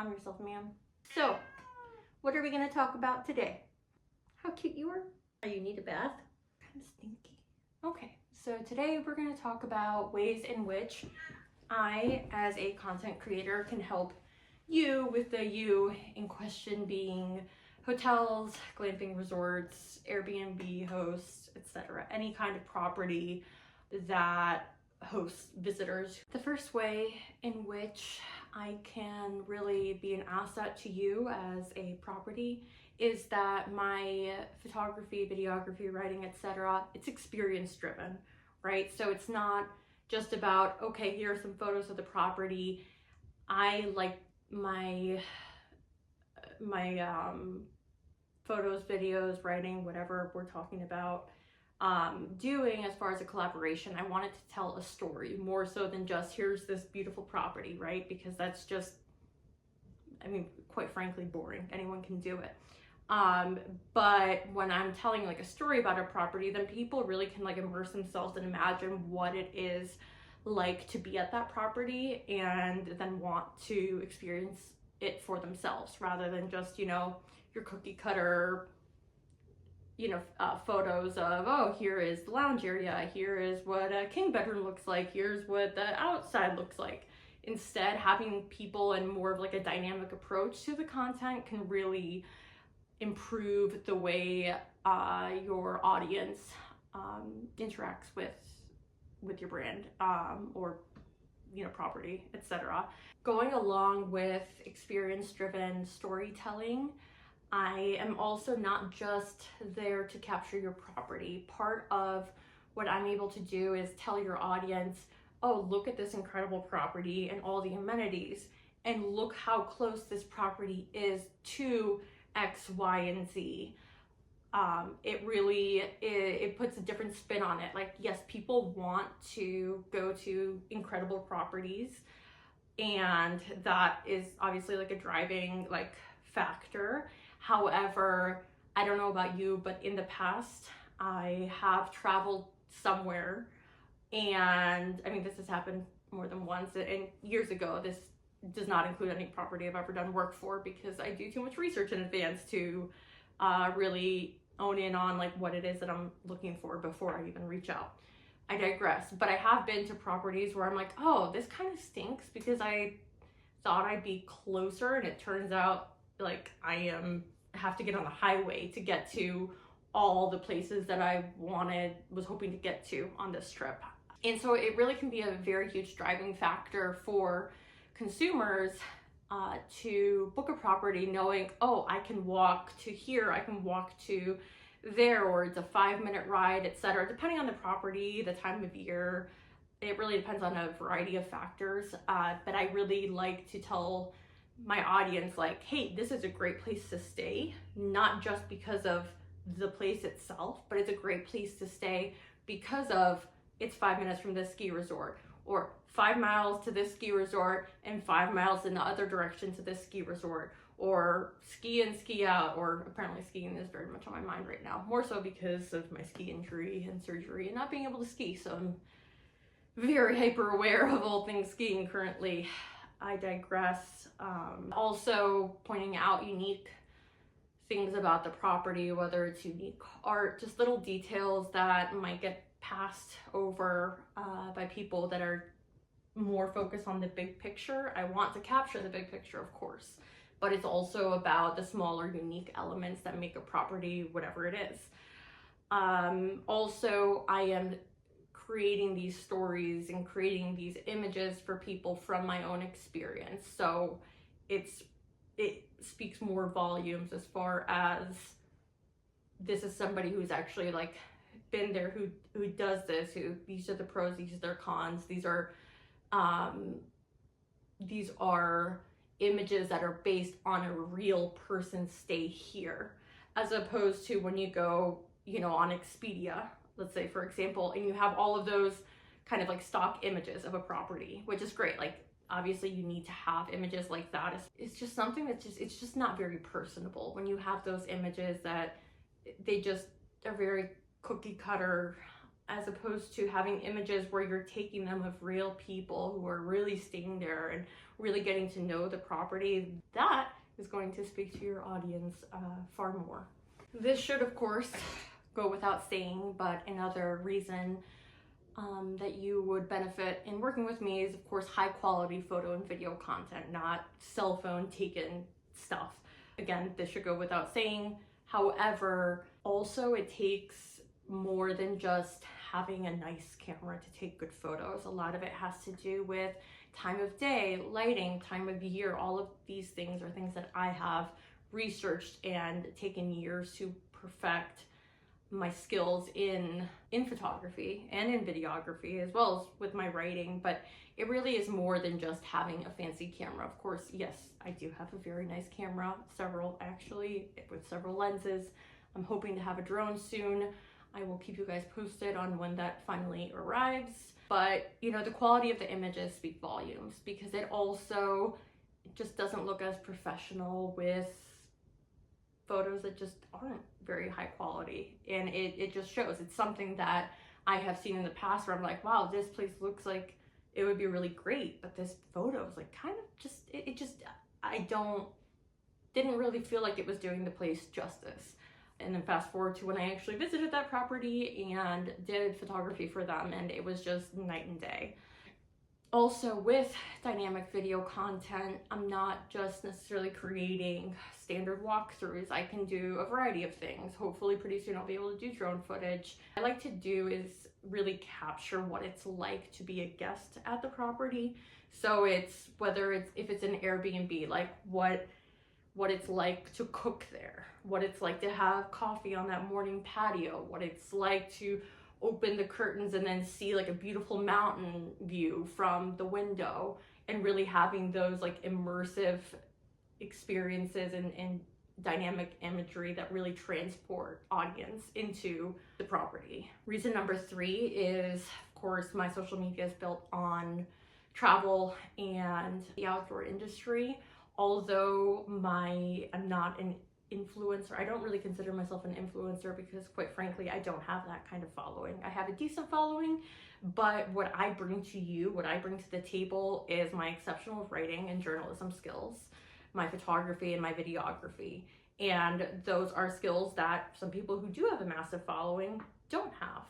Calm yourself, ma'am. So, what are we going to talk about today? How cute you are. Oh, you need a bath? Kind of stinky. Okay, so today we're going to talk about ways in which I, as a content creator, can help you, with the you in question being hotels, glamping resorts, Airbnb hosts, etc. Any kind of property that hosts visitors. The first way in which I can really be an asset to you as a property is that my photography, videography, writing, etc., it's experience driven, right? So it's not just about, okay, here are some photos of the property. I like my photos, videos, writing, whatever we're talking about doing as far as a collaboration. I wanted to tell a story more so than just here's this beautiful property, right? Because that's just, I mean, quite frankly, boring. Anyone can do it. But when I'm telling like a story about a property, then people really can like immerse themselves and imagine what it is like to be at that property and then want to experience it for themselves rather than just, you know, your cookie cutter, you know, photos of, oh, here is the lounge area, here is what a king bedroom looks like, here's what the outside looks like. Instead, having people and more of like a dynamic approach to the content can really improve the way your audience interacts with your brand or, you know, property, etc. Going along with experience-driven storytelling, I am also not just there to capture your property. Part of what I'm able to do is tell your audience, oh, look at this incredible property and all the amenities, and look how close this property is to X, Y, and Z. It puts a different spin on it. Like, yes, people want to go to incredible properties, and that is obviously like a driving like factor. However, I don't know about you, but in the past, I have traveled somewhere, and I mean, this has happened more than once, and years ago. This does not include any property I've ever done work for because I do too much research in advance to really own in on like what it is that I'm looking for before I even reach out. I digress, but I have been to properties where I'm like, oh, this kind of stinks because I thought I'd be closer, and it turns out like I have to get on the highway to get to all the places that I was hoping to get to on this trip. And so it really can be a very huge driving factor for consumers to book a property knowing, oh, I can walk to here, I can walk to there, or it's a 5-minute ride, etc. Depending on the property, the time of year, it really depends on a variety of factors. But I really like to tell my audience like, hey, this is a great place to stay, not just because of the place itself, but it's a great place to stay because of it's 5 minutes from this ski resort, or 5 miles to this ski resort and 5 miles in the other direction to this ski resort, or ski in, ski out, or apparently skiing is very much on my mind right now, more so because of my ski injury and surgery and not being able to ski. So I'm very hyper aware of all things skiing currently. I digress. Also pointing out unique things about the property, whether it's unique art, just little details that might get passed over by people that are more focused on the big picture. I want to capture the big picture, of course, but it's also about the smaller unique elements that make a property whatever it is. Also, I am creating these stories and creating these images for people from my own experience. So it speaks more volumes as far as this is somebody who's actually like been there, who does this, these are the pros, these are their cons, these are images that are based on a real person's stay here, as opposed to when you go, you know, on Expedia, let's say, for example, and you have all of those kind of like stock images of a property, which is great. Like, obviously you need to have images like that. It's just something that's it's just not very personable when you have those images that they just are very cookie cutter, as opposed to having images where you're taking them of real people who are really staying there and really getting to know the property. That is going to speak to your audience far more. This should, of course, go without saying, but another reason that you would benefit in working with me is, of course, high quality photo and video content, not cell phone taken stuff. Again, this should go without saying. However, also it takes more than just having a nice camera to take good photos. A lot of it has to do with time of day, lighting, time of year. All of these things are things that I have researched and taken years to perfect my skills in photography and in videography, as well as with my writing. But it really is more than just having a fancy camera. Of course, yes, I do have a very nice camera, several actually, with several lenses. I'm hoping to have a drone soon. I will keep you guys posted on when that finally arrives. But you know, the quality of the images speak volumes, because it just doesn't look as professional with photos that just aren't very high quality. And it just shows. It's something that I have seen in the past where I'm like, wow, this place looks like it would be really great, but this photo is like kind of just, didn't really feel like it was doing the place justice. And then fast forward to when I actually visited that property and did photography for them, and it was just night and day. Also, with dynamic video content, I'm not just necessarily creating standard walkthroughs. I can do a variety of things. Hopefully pretty soon I'll be able to do drone footage. What I like to do is really capture what it's like to be a guest at the property. So if it's an Airbnb, like what it's like to cook there, what it's like to have coffee on that morning patio, what it's like to open the curtains and then see like a beautiful mountain view from the window, and really having those like immersive experiences and dynamic imagery that really transport audience into the property. Reason number 3 is, of course, my social media is built on travel and the outdoor industry. Although I'm not an influencer, I don't really consider myself an influencer because, quite frankly, I don't have that kind of following. I have a decent following, but what I bring to you, what I bring to the table is my exceptional writing and journalism skills, my photography and my videography. And those are skills that some people who do have a massive following don't have.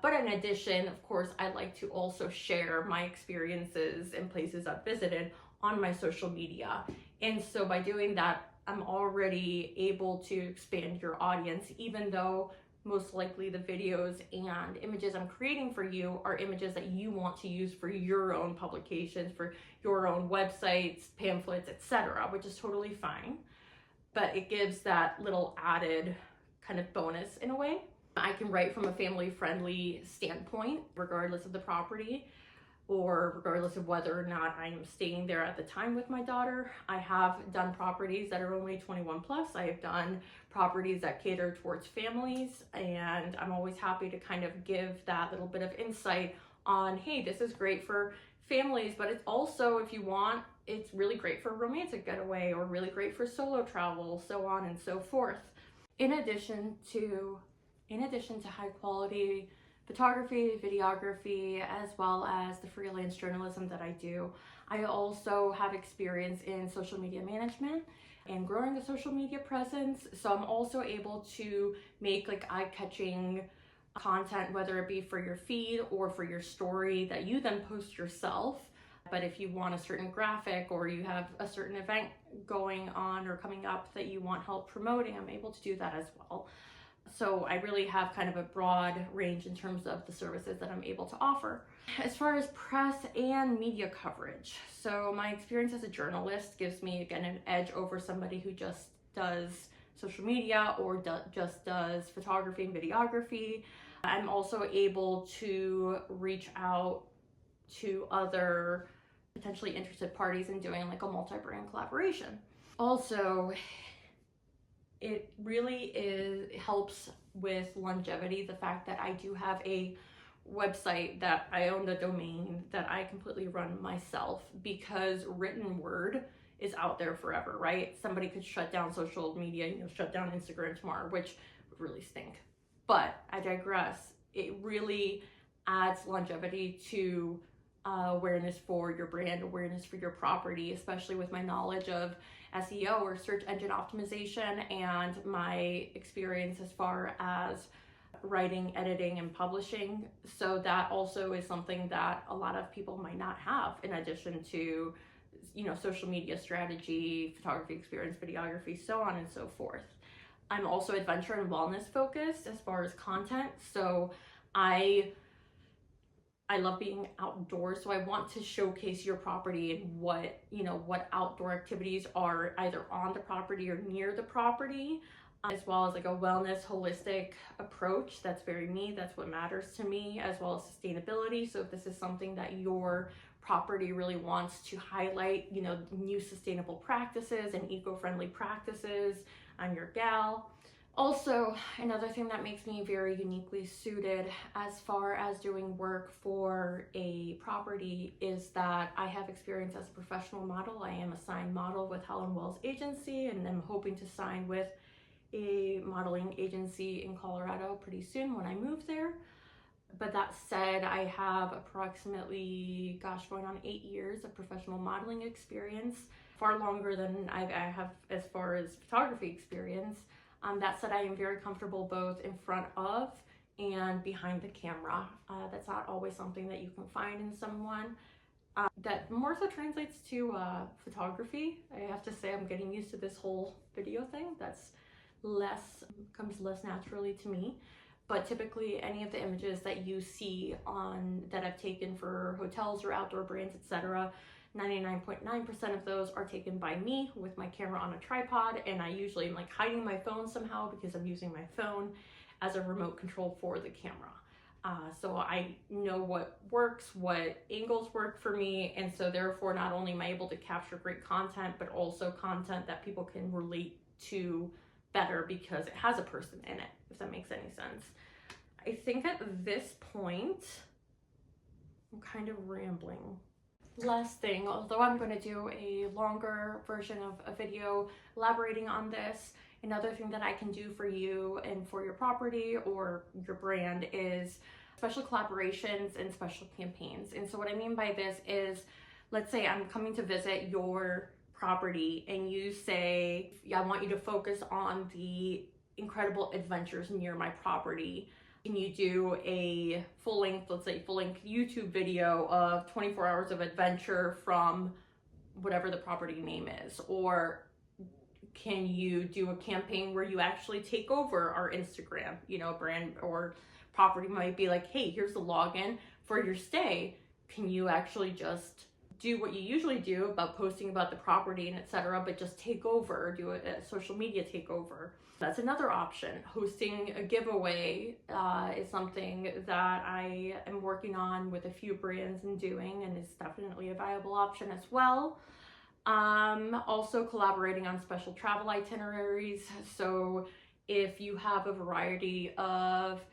But in addition, of course, I like to also share my experiences and places I've visited on my social media. And so by doing that, I'm already able to expand your audience, even though most likely the videos and images I'm creating for you are images that you want to use for your own publications, for your own websites, pamphlets, etc., which is totally fine. But it gives that little added kind of bonus in a way. I can write from a family-friendly standpoint, regardless of the property, or regardless of whether or not I'm staying there at the time with my daughter. I have done properties that are only 21 plus. I have done properties that cater towards families, and I'm always happy to kind of give that little bit of insight on, hey, this is great for families, but it's also, if you want, it's really great for a romantic getaway or really great for solo travel, so on and so forth. In addition to high quality photography, videography, as well as the freelance journalism that I do, I also have experience in social media management and growing a social media presence. So I'm also able to make like eye-catching content, whether it be for your feed or for your story that you then post yourself. But if you want a certain graphic or you have a certain event going on or coming up that you want help promoting, I'm able to do that as well. So I really have kind of a broad range in terms of the services that I'm able to offer. As far as press and media coverage, so my experience as a journalist gives me, again, an edge over somebody who just does social media or just does photography and videography. I'm also able to reach out to other potentially interested parties in doing like a multi-brand collaboration. Also, it really helps with longevity, the fact that I do have a website that I own the domain that I completely run myself, because written word is out there forever, right? Somebody could shut down social media, shut down Instagram tomorrow, which would really stink. But I digress. it really adds longevity to awareness for your brand, awareness for your property, especially with my knowledge of SEO or search engine optimization and my experience as far as writing, editing, and publishing. So that also is something that a lot of people might not have, in addition to, you know, social media strategy, photography experience, videography, so on and so forth. I'm also adventure and wellness focused as far as content. So I love being outdoors, so I want to showcase your property and what outdoor activities are either on the property or near the property, as well as like a wellness holistic approach. That's very me, that's what matters to me, as well as sustainability. So if this is something that your property really wants to highlight, you know, new sustainable practices and eco-friendly practices, I'm your gal. Also, another thing that makes me very uniquely suited as far as doing work for a property is that I have experience as a professional model. I am a signed model with Helen Wells Agency, and I'm hoping to sign with a modeling agency in Colorado pretty soon when I move there. But that said, I have approximately, going on 8 years of professional modeling experience, far longer than I have as far as photography experience. That said, I am very comfortable both in front of and behind the camera. That's not always something that you can find in someone. That more so translates to photography. I have to say I'm getting used to this whole video thing. That's comes less naturally to me. But typically any of the images that you see that I've taken for hotels or outdoor brands, etc., 99.9% of those are taken by me with my camera on a tripod, and I usually am like hiding my phone somehow because I'm using my phone as a remote control for the camera. So I know what works, what angles work for me, and so therefore not only am I able to capture great content, but also content that people can relate to better because it has a person in it, if that makes any sense. I think at this point, I'm kind of rambling. Last thing, although I'm going to do a longer version of a video elaborating on this, another thing that I can do for you and for your property or your brand is special collaborations and special campaigns. And so what I mean by this is, let's say I'm coming to visit your property and you say, yeah, I want you to focus on the incredible adventures near my property. Can you do a full-length YouTube video of 24 hours of adventure from whatever the property name is? Or can you do a campaign where you actually take over our Instagram? You know, brand or property might be like, hey, here's the login for your stay. Can you actually just do what you usually do about posting about the property and etc., but just take over, do a social media takeover? That's another option. Hosting a giveaway is something that I am working on with a few brands and doing, and is definitely a viable option as well. Also collaborating on special travel itineraries. So if you have a variety of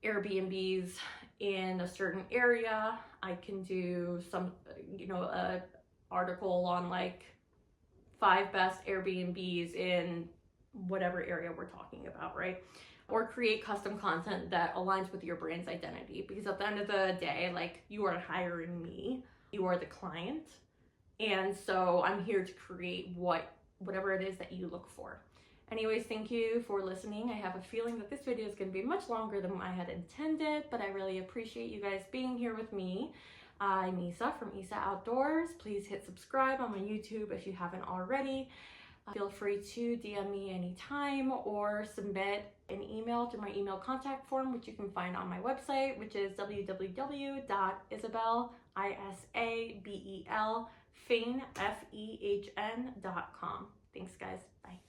Airbnbs in a certain area, I can do some, a article on like 5 best Airbnbs in whatever area we're talking about, right? Or create custom content that aligns with your brand's identity, because at the end of the day, like, you are hiring me, you are the client, and so I'm here to create whatever it is that you look for. Anyways, thank you for listening. I have a feeling that this video is going to be much longer than I had intended, but I really appreciate you guys being here with me. I'm Isa from Isa Outdoors. Please hit subscribe on my YouTube if you haven't already. Feel free to DM me anytime or submit an email through my email contact form, which you can find on my website, which is www.isabelfehn.com. Thanks, guys. Bye.